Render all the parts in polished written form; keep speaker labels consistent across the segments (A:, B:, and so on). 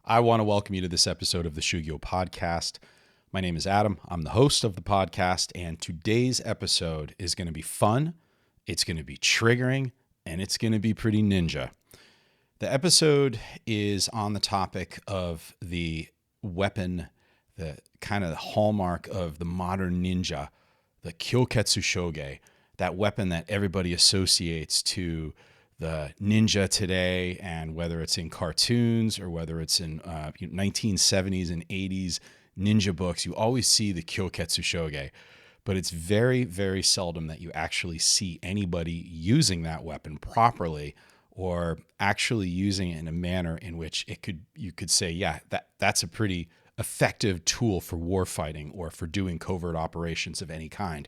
A: I want to welcome you to this episode of the Shugyo podcast. My name is Adam. I'm the host of the podcast, and today's episode is going to be fun, it's going to be triggering, and it's going to be pretty ninja. The episode is on the topic of the weapon, the kind of the hallmark of the modern ninja, the Kyoketsu Shoge, that weapon that everybody associates to the ninja today, and whether it's in cartoons or whether it's in 1970s and 80s ninja books, you always see the Kyoketsu Shoge. But it's very, very seldom that you actually see anybody using that weapon properly, or actually using it in a manner in which you could say, yeah, that's a pretty effective tool for warfighting or for doing covert operations of any kind,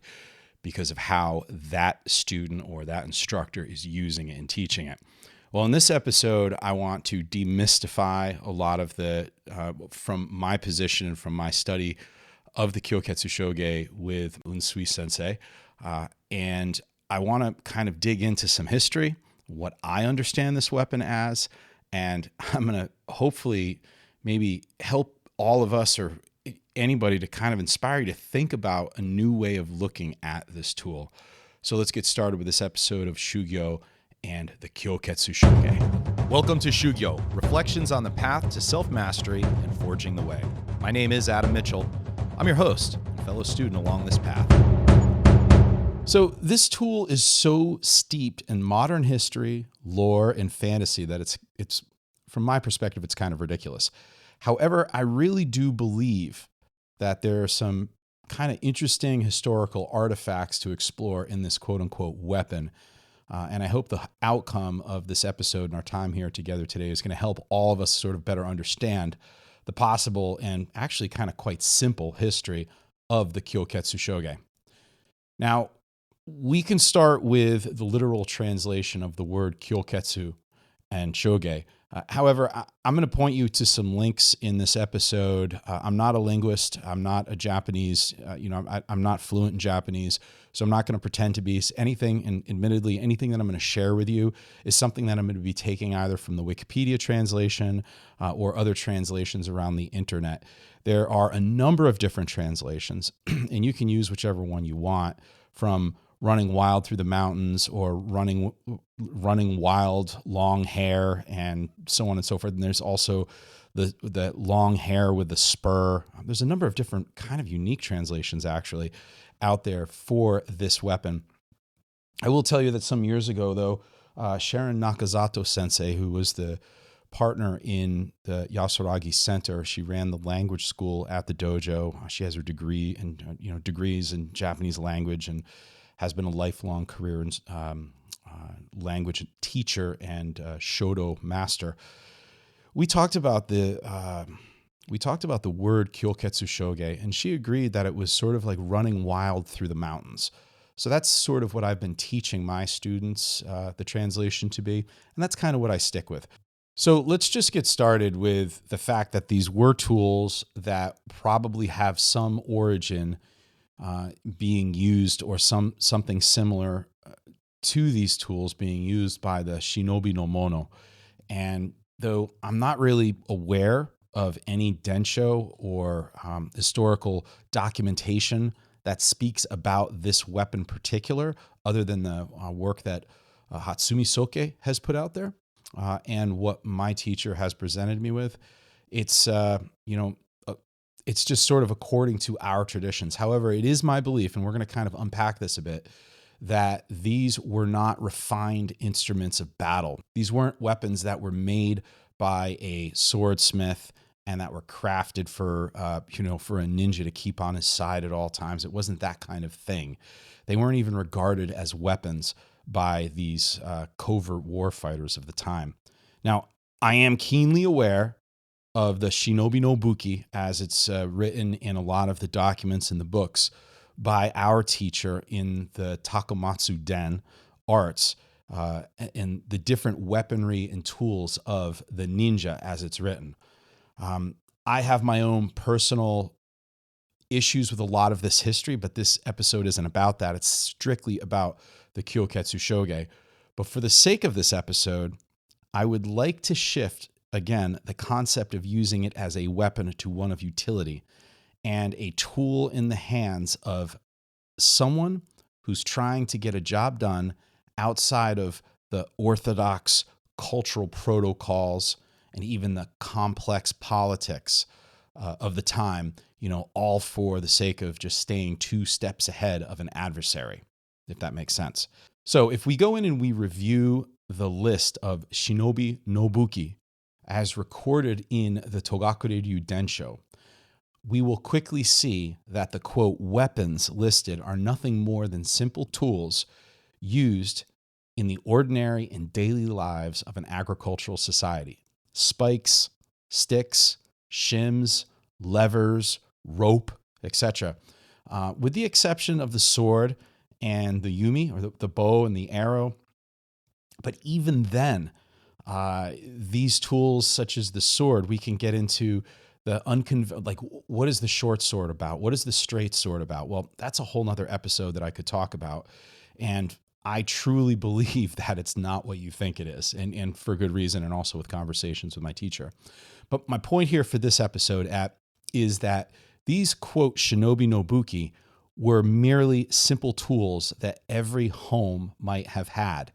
A: because of how that student or that instructor is using it and teaching it. Well, in this episode, I want to demystify a lot of the, from my position and from my study of the Kyoketsu Shoge with Unsui Sensei. And I want to kind of dig into some history, what I understand this weapon as, and I'm going to hopefully maybe help all of us or anybody to kind of inspire you to think about a new way of looking at this tool. So let's get started with this episode of Shugyo and the Kyoketsu Shoge. Welcome to Shugyo, reflections on the path to self-mastery and forging the way. My name is Adam Mitchell. I'm your host and fellow student along this path. So this tool is so steeped in modern history, lore, and fantasy that it's from my perspective, it's kind of ridiculous. However, I really do believe that there are some kind of interesting historical artifacts to explore in this quote-unquote weapon. And I hope the outcome of this episode and our time here together today is going to help all of us sort of better understand the possible and actually kind of quite simple history of the Kyoketsu Shoge. Now, we can start with the literal translation of the word Kyoketsu and Shoge. However, I'm going to point you to some links in this episode. I'm not a linguist. I'm not a Japanese, I'm not fluent in Japanese, so I'm not going to pretend to be anything. And admittedly, anything that I'm going to share with you is something that I'm going to be taking either from the Wikipedia translation or other translations around the internet. There are a number of different translations, and you can use whichever one you want, from running wild through the mountains or running wild, long hair, and so on and so forth. And there's also the long hair with the spur. There's a number of different kind of unique translations actually out there for this weapon. I will tell you that some years ago, though, Sharon Nakazato Sensei, who was the partner in the Yasuragi Center, she ran the language school at the dojo. She has her degree and degrees in Japanese language, and has been a lifelong career in language teacher and Shodo master. We talked about the word Kyoketsu Shoge, and she agreed that it was sort of like running wild through the mountains. So that's sort of what I've been teaching my students the translation to be, and that's kind of what I stick with. So let's just get started with the fact that these were tools that probably have some origin being used, or something similar to these tools being used by the shinobi no mono. And though I'm not really aware of any densho or historical documentation that speaks about this weapon in particular, other than the work that Hatsumi Soke has put out there and what my teacher has presented me with, it's just sort of according to our traditions. However, it is my belief, and we're going to kind of unpack this a bit, that these were not refined instruments of battle. These weren't weapons that were made by a swordsmith and that were crafted for a ninja to keep on his side at all times. It wasn't that kind of thing. They weren't even regarded as weapons by these covert warfighters of the time. Now, I am keenly aware of the Shinobi no Buki, as it's written in a lot of the documents in the books by our teacher in the Takamatsu Den arts, and the different weaponry and tools of the ninja as it's written. I have my own personal issues with a lot of this history, but this episode isn't about that. It's strictly about the Kyoketsu Shoge. But for the sake of this episode, I would like to shift again, the concept of using it as a weapon to one of utility and a tool in the hands of someone who's trying to get a job done outside of the orthodox cultural protocols and even the complex politics of the time, all for the sake of just staying 2 steps ahead of an adversary, if that makes sense. So if we go in and we review the list of shinobi nobuki as recorded in the Togakure Ryu Densho, we will quickly see that the, quote, weapons listed are nothing more than simple tools used in the ordinary and daily lives of an agricultural society. Spikes, sticks, shims, levers, rope, etc. With the exception of the sword and the yumi, or the bow and the arrow. But even then, these tools, such as the sword, we can get into the like, what is the short sword about? What is the straight sword about? Well, that's a whole nother episode that I could talk about. And I truly believe that it's not what you think it is, and for good reason, and also with conversations with my teacher. But my point here for this episode is that these, quote, shinobi nobuki were merely simple tools that every home might have had.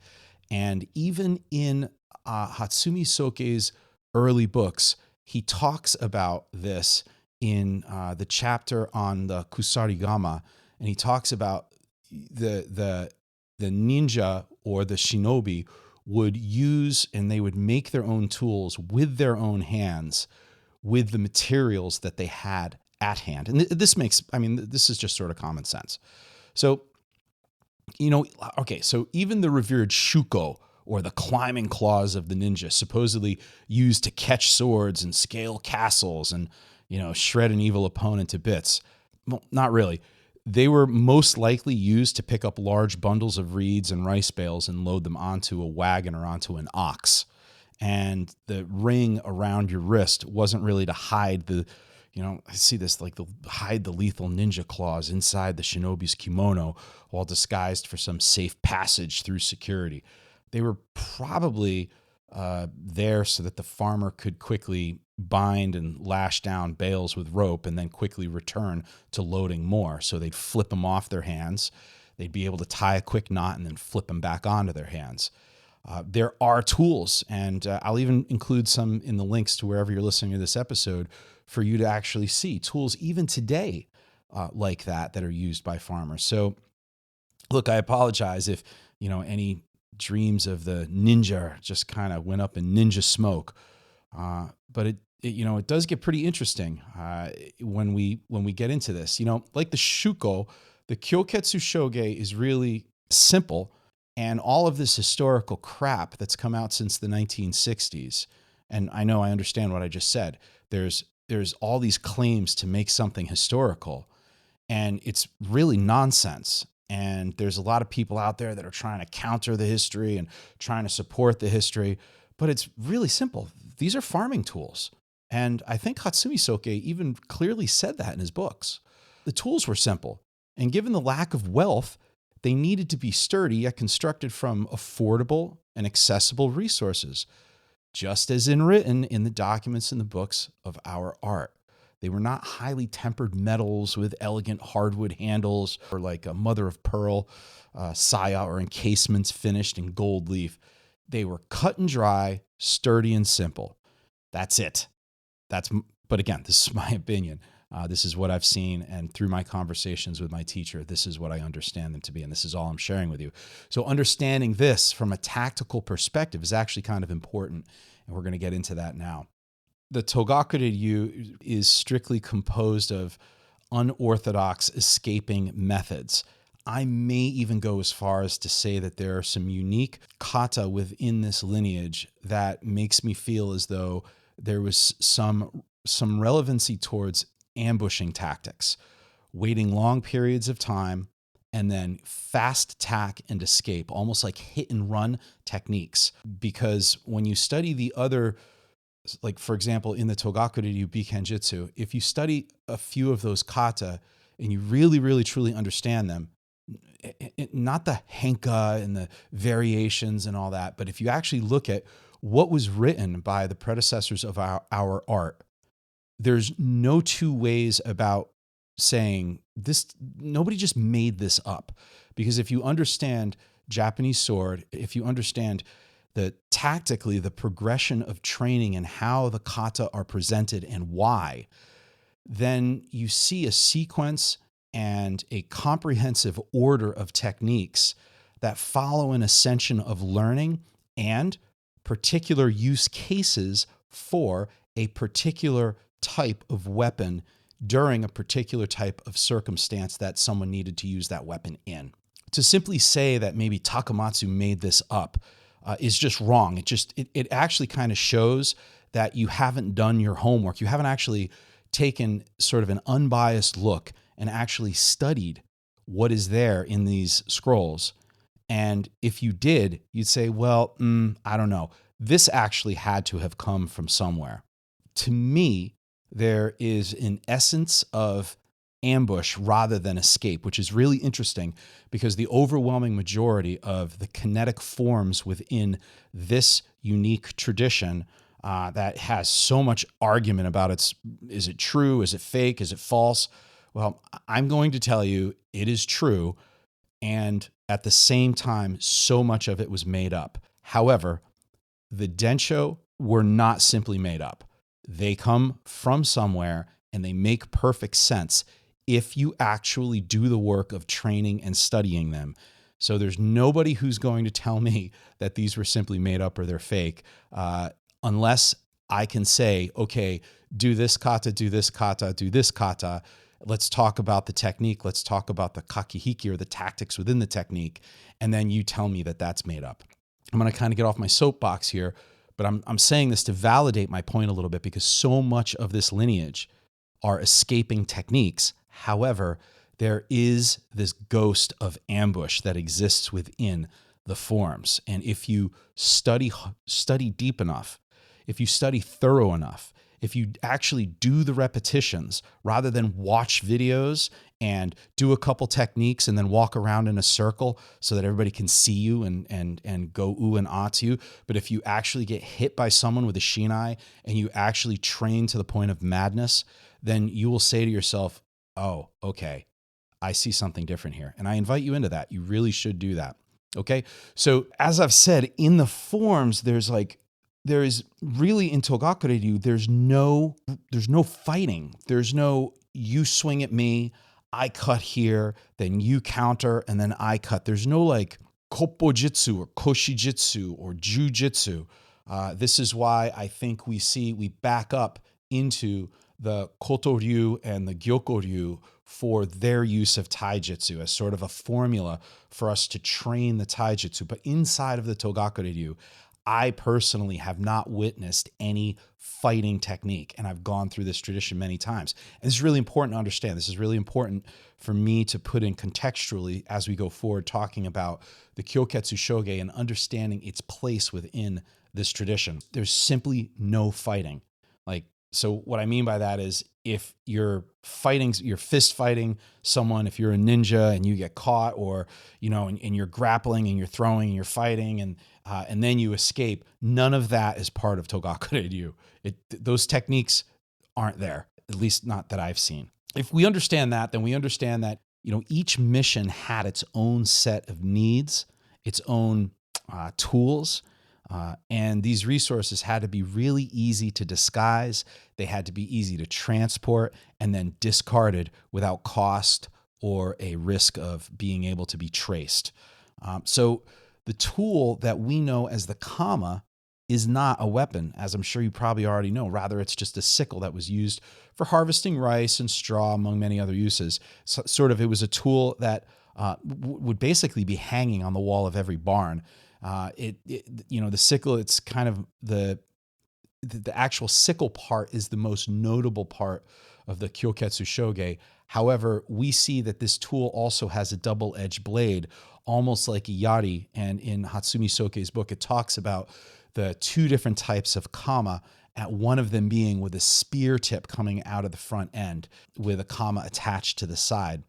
A: And even in Hatsumi Soke's early books, he talks about this in the chapter on the kusarigama, and he talks about the ninja or the shinobi would use, and they would make their own tools with their own hands, with the materials that they had at hand. And this is just sort of common sense. So, so even the revered shuko, or the climbing claws of the ninja, supposedly used to catch swords and scale castles and, shred an evil opponent to bits. Well, not really. They were most likely used to pick up large bundles of reeds and rice bales and load them onto a wagon or onto an ox. And the ring around your wrist wasn't really to hide I see this, like, hide the lethal ninja claws inside the shinobi's kimono while disguised for some safe passage through security. They were probably there so that the farmer could quickly bind and lash down bales with rope and then quickly return to loading more. So they'd flip them off their hands. They'd be able to tie a quick knot and then flip them back onto their hands. There are tools, and I'll even include some in the links to wherever you're listening to this episode for you to actually see tools even today like that are used by farmers. So look, I apologize if, any dreams of the ninja just kind of went up in ninja smoke. But it does get pretty interesting when we get into this. Like the shuko, the Kyoketsu Shoge is really simple, and all of this historical crap that's come out since the 1960s. And I know I understand what I just said. There's all these claims to make something historical, and it's really nonsense. And there's a lot of people out there that are trying to counter the history and trying to support the history, but it's really simple. These are farming tools. And I think Hatsumi Soke even clearly said that in his books. The tools were simple, and given the lack of wealth, they needed to be sturdy yet constructed from affordable and accessible resources, just as written in the documents in the books of our art. They were not highly tempered metals with elegant hardwood handles or like a mother of pearl, saya, or encasements finished in gold leaf. They were cut and dry, sturdy and simple. That's it. But again, this is my opinion. This is what I've seen, and through my conversations with my teacher, this is what I understand them to be, and this is all I'm sharing with you. So understanding this from a tactical perspective is actually kind of important, and we're going to get into that now. The Togakure Ryu is strictly composed of unorthodox escaping methods. I may even go as far as to say that there are some unique kata within this lineage that makes me feel as though there was some relevancy towards ambushing tactics, waiting long periods of time, and then fast attack and escape, almost like hit and run techniques. Because when you study the other, like for example, in the Togakure Ryu Bikenjutsu, if you study a few of those kata and you really, really, truly understand them, not the henka and the variations and all that, but if you actually look at what was written by the predecessors of our art, there's no two ways about saying this. Nobody just made this up, because if you understand Japanese sword, if you understand tactically the progression of training and how the kata are presented and why, then you see a sequence and a comprehensive order of techniques that follow an ascension of learning and particular use cases for a particular type of weapon during a particular type of circumstance that someone needed to use that weapon in. To simply say that maybe Takamatsu made this up is just wrong. It actually kind of shows that you haven't done your homework. You haven't actually taken sort of an unbiased look and actually studied what is there in these scrolls. And if you did, you'd say, well, I don't know. This actually had to have come from somewhere. To me, there is an essence of ambush rather than escape, which is really interesting because the overwhelming majority of the kinetic forms within this unique tradition that has so much argument about is it true? Is it fake? Is it false? Well, I'm going to tell you it is true. And at the same time, so much of it was made up. However, the Densho were not simply made up. They come from somewhere and they make perfect sense if you actually do the work of training and studying them. So there's nobody who's going to tell me that these were simply made up or they're fake, unless I can say, okay, do this kata, do this kata, do this kata. Let's talk about the technique. Let's talk about the kakihiki or the tactics within the technique. And then you tell me that that's made up. I'm going to kind of get off my soapbox here, but I'm saying this to validate my point a little bit because so much of this lineage are escaping techniques. However, there is this ghost of ambush that exists within the forms. And if you study deep enough, if you study thorough enough, if you actually do the repetitions rather than watch videos and do a couple techniques and then walk around in a circle so that everybody can see you and go ooh and ah to you. But if you actually get hit by someone with a shinai and you actually train to the point of madness, then you will say to yourself, oh, okay, I see something different here. And I invite you into that. You really should do that. Okay. So as I've said, in the forms, there is really in Togakure Ryu, there's no fighting. There's no you swing at me, I cut here, then you counter, and then I cut. There's no like koppojitsu or koshijitsu or jujitsu. This is why I think we back up into the Koto Ryu and the Gyoko Ryu for their use of taijutsu as sort of a formula for us to train the taijutsu. But inside of the Togakure Ryu, I personally have not witnessed any fighting technique, and I've gone through this tradition many times. And this is really important to understand. This is really important for me to put in contextually as we go forward talking about the Kyoketsu Shoge and understanding its place within this tradition. There's simply no fighting. So what I mean by that is if you're fist fighting someone, if you're a ninja and you get caught or, and you're grappling and you're throwing and you're fighting and then you escape, none of that is part of Togakure Ryu. Those techniques aren't there, at least not that I've seen. If we understand that, then we understand that, each mission had its own set of needs, its own tools, and these resources had to be really easy to disguise. They had to be easy to transport and then discarded without cost or a risk of being able to be traced. So the tool that we know as the kama is not a weapon, as I'm sure you probably already know. Rather, it's just a sickle that was used for harvesting rice and straw, among many other uses. So, it was a tool that would basically be hanging on the wall of every barn. The sickle, it's kind of the actual sickle part is the most notable part of the Kyoketsu Shoge. However, we see that this tool also has a double-edged blade, almost like a yari. And in Hatsumi Soke's book, it talks about the two different types of kama, at one of them being with a spear tip coming out of the front end with a kama attached to the side.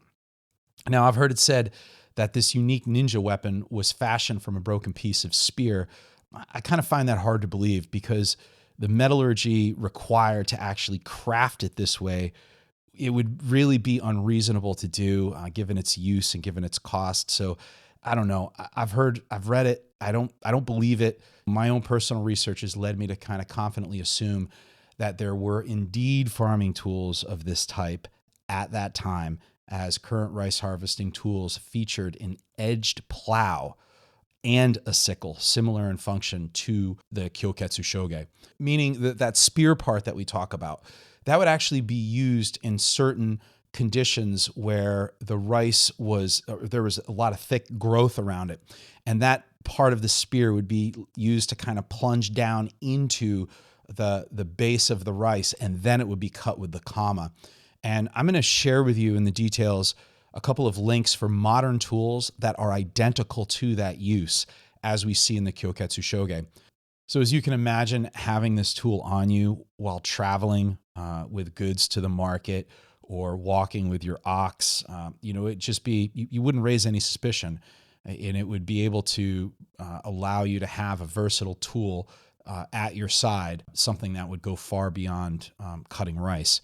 A: Now, I've heard it said that this unique ninja weapon was fashioned from a broken piece of spear I kind of find that hard to believe because the metallurgy required to actually craft it this way, it would really be unreasonable to do given its use and given its cost. So I don't know. I've read it. I don't believe it. My own personal research has led me to kind of confidently assume that there were indeed farming tools of this type at that time, as current rice harvesting tools featured an edged plow and a sickle, similar in function to the Kyoketsu Shoge, meaning that that spear part that we talk about, that would actually be used in certain conditions where the rice there was a lot of thick growth around it. And that part of the spear would be used to kind of plunge down into the base of the rice, and then it would be cut with the kama. And I'm going to share with you in the details a couple of links for modern tools that are identical to that use as we see in the Kyoketsu Shoge. So as you can imagine, having this tool on you while traveling with goods to the market or walking with your ox, it'd just be, you wouldn't raise any suspicion, and it would be able to allow you to have a versatile tool at your side, something that would go far beyond cutting rice.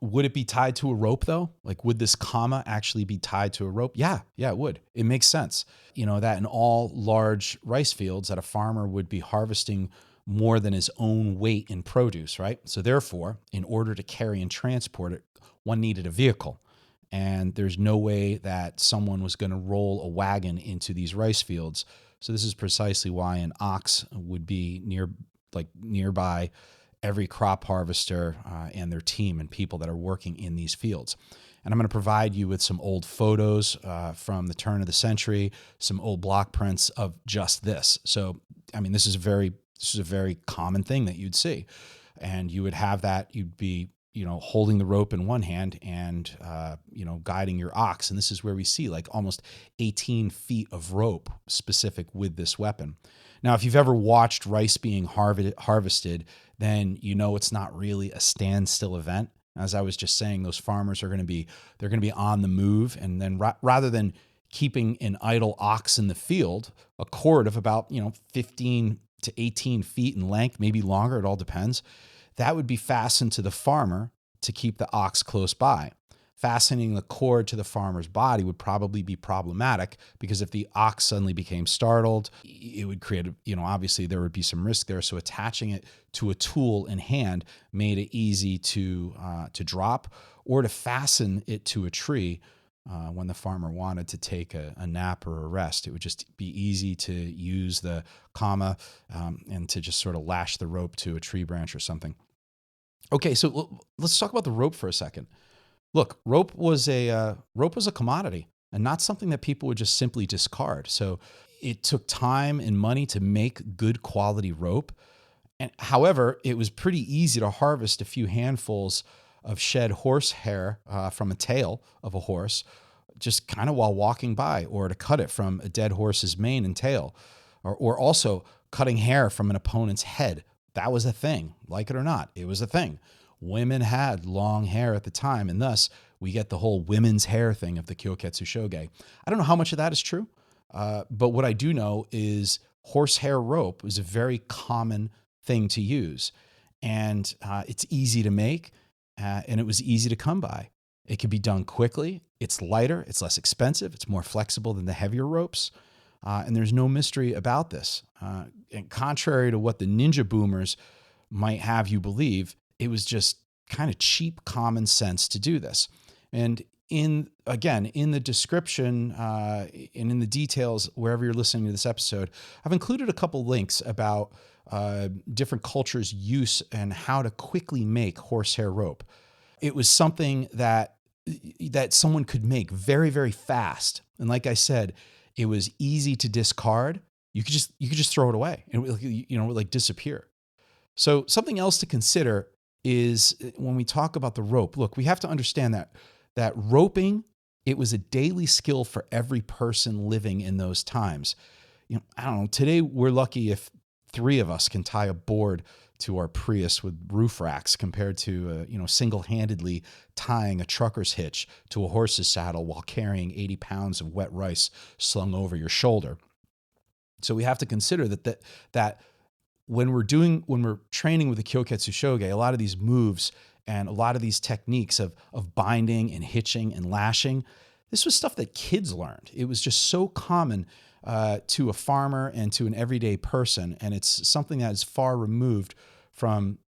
A: Would it be tied to a rope though? Like, would this kama actually be tied to a rope? Yeah, it would. It makes sense. That in all large rice fields that a farmer would be harvesting more than his own weight in produce, right? So therefore, in order to carry and transport it, one needed a vehicle. And there's no way that someone was going to roll a wagon into these rice fields. So this is precisely why an ox would be nearby every crop harvester and their team and people that are working in these fields. And I'm going to provide you with some old photos from the turn of the century, some old block prints of just this. So, I mean, this is a very common thing that you'd see. And you would have that, you'd be, holding the rope in one hand and, guiding your ox. And this is where we see like almost 18 feet of rope specific with this weapon. Now, if you've ever watched rice being harvested, then it's not really a standstill event. As I was just saying, those farmers they're going to be on the move, and then rather than keeping an idle ox in the field, a cord of about 15 to 18 feet in length, maybe longer, it all depends, that would be fastened to the farmer to keep the ox close by. Fastening the cord to the farmer's body would probably be problematic because if the ox suddenly became startled, it would create, obviously there would be some risk there. So attaching it to a tool in hand made it easy to drop or to fasten it to a tree when the farmer wanted to take a nap or a rest. It would just be easy to use the kama and to just sort of lash the rope to a tree branch or something. Okay, so let's talk about the rope for a second. Look, rope was a commodity and not something that people would just simply discard. So it took time and money to make good quality rope. And however, it was pretty easy to harvest a few handfuls of shed horse hair from a tail of a horse, just kind of while walking by, or to cut it from a dead horse's mane and tail, or also cutting hair from an opponent's head. That was a thing, like it or not, it was a thing. Women had long hair at the time, and thus we get the whole women's hair thing of the Kyoketsu Shoge. I don't know how much of that is true, but what I do know is horsehair rope was a very common thing to use, and it's easy to make, and it was easy to come by. It can be done quickly. It's lighter. It's less expensive. It's more flexible than the heavier ropes, and there's no mystery about this. And contrary to what the ninja boomers might have you believe, it was just kind of cheap common sense to do this. And in the description and in the details, wherever you're listening to this episode, I've included a couple links about different cultures' use and how to quickly make horsehair rope. It was something that someone could make very, very fast. And like I said, it was easy to discard. You could just throw it away and it would like disappear. So something else to consider is when we talk about the rope, look, we have to understand that roping, it was a daily skill for every person living in those times. I don't know, today we're lucky if 3 of us can tie a board to our Prius with roof racks compared to, single-handedly tying a trucker's hitch to a horse's saddle while carrying 80 pounds of wet rice slung over your shoulder. So we have to consider that when we're training with the Kyoketsu Shoge, a lot of these moves and a lot of these techniques of binding and hitching and lashing, this was stuff that kids learned. It was just so common to a farmer and to an everyday person, and it's something that is far removed from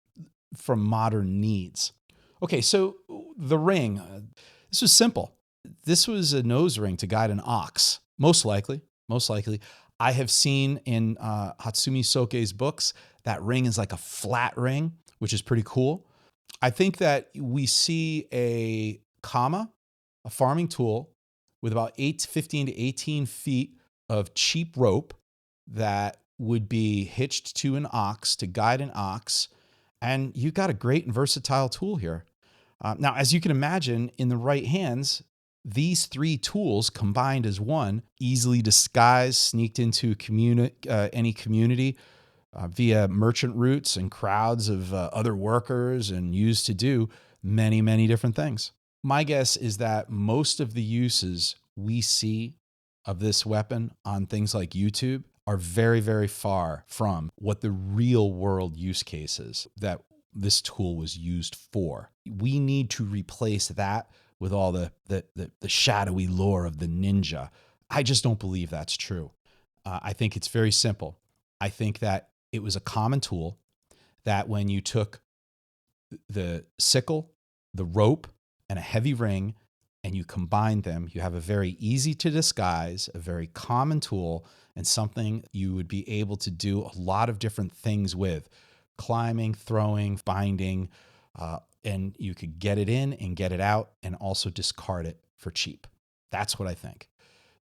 A: modern needs. Okay, so the ring, this was simple. This was a nose ring to guide an ox, most likely. I have seen in Hatsumi Soke's books that ring is like a flat ring, which is pretty cool. I think that we see a kama, a farming tool, with about 15 to 18 feet of cheap rope that would be hitched to an ox to guide an ox. And you've got a great and versatile tool here. Now, as you can imagine, in the right hands, these three tools combined as one, easily disguised, sneaked into any community via merchant routes and crowds of other workers, and used to do many, many different things. My guess is that most of the uses we see of this weapon on things like YouTube are very, very far from what the real world use cases that this tool was used for. We need to replace that with all the shadowy lore of the ninja. I just don't believe that's true. I think it's very simple. I think that it was a common tool that when you took the sickle, the rope, and a heavy ring, and you combine them, you have a very easy to disguise, a very common tool, and something you would be able to do a lot of different things with. Climbing, throwing, binding, and you could get it in and get it out and also discard it for cheap. That's what I think.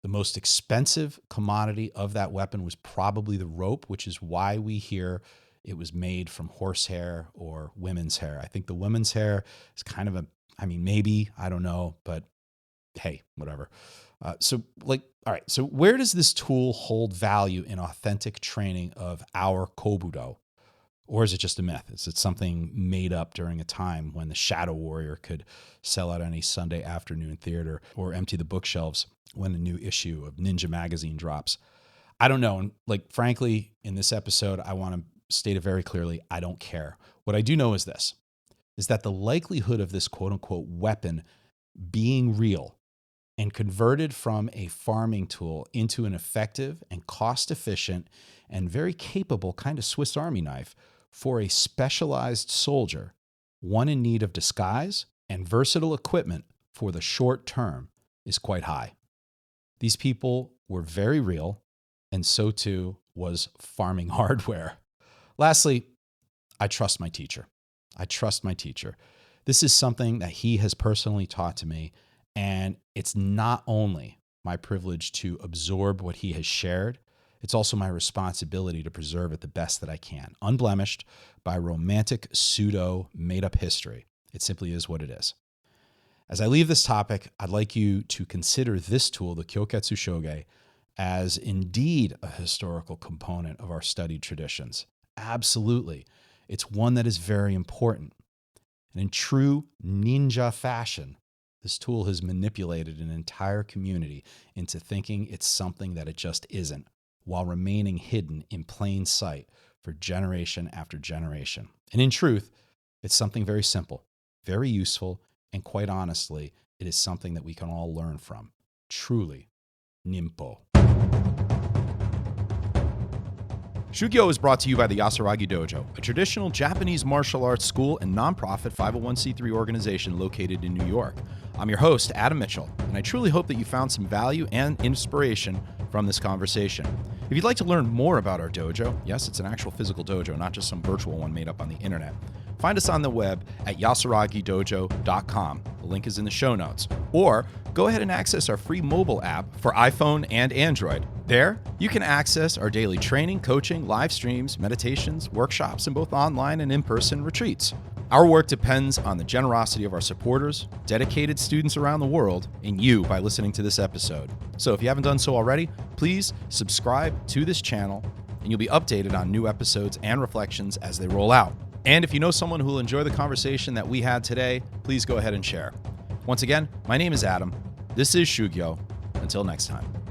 A: The most expensive commodity of that weapon was probably the rope, which is why we hear it was made from horsehair or women's hair. I think the women's hair is kind of maybe, I don't know, but hey, whatever. So where does this tool hold value in authentic training of our Kobudo? Or is it just a myth? Is it something made up during a time when the Shadow Warrior could sell out any Sunday afternoon theater or empty the bookshelves when a new issue of Ninja Magazine drops? I don't know. And frankly, in this episode, I want to state it very clearly. I don't care. What I do know is this, is that the likelihood of this quote unquote weapon being real and converted from a farming tool into an effective and cost efficient and very capable kind of Swiss Army knife for a specialized soldier, one in need of disguise and versatile equipment for the short term, is quite high. These people were very real, and so too was farming hardware. Lastly, I trust my teacher. This is something that he has personally taught to me, and it's not only my privilege to absorb what he has shared, it's also my responsibility to preserve it the best that I can, unblemished by romantic, pseudo, made-up history. It simply is what it is. As I leave this topic, I'd like you to consider this tool, the Kyoketsu Shoge, as indeed a historical component of our studied traditions. Absolutely. It's one that is very important. And in true ninja fashion, this tool has manipulated an entire community into thinking it's something that it just isn't, while remaining hidden in plain sight for generation after generation. And in truth, it's something very simple, very useful, and quite honestly, it is something that we can all learn from. Truly, Nimpo. Shugyo is brought to you by the Yasuragi Dojo, a traditional Japanese martial arts school and nonprofit 501c3 organization located in New York. I'm your host, Adam Mitchell, and I truly hope that you found some value and inspiration from this conversation. If you'd like to learn more about our dojo, yes, it's an actual physical dojo, not just some virtual one made up on the internet, find us on the web at yasuragidojo.com. The link is in the show notes. Or go ahead and access our free mobile app for iPhone and Android. There, you can access our daily training, coaching, live streams, meditations, workshops, and both online and in-person retreats. Our work depends on the generosity of our supporters, dedicated students around the world, and you by listening to this episode. So if you haven't done so already, please subscribe to this channel, and you'll be updated on new episodes and reflections as they roll out. And if you know someone who will enjoy the conversation that we had today, please go ahead and share. Once again, my name is Adam. This is Shugyo. Until next time.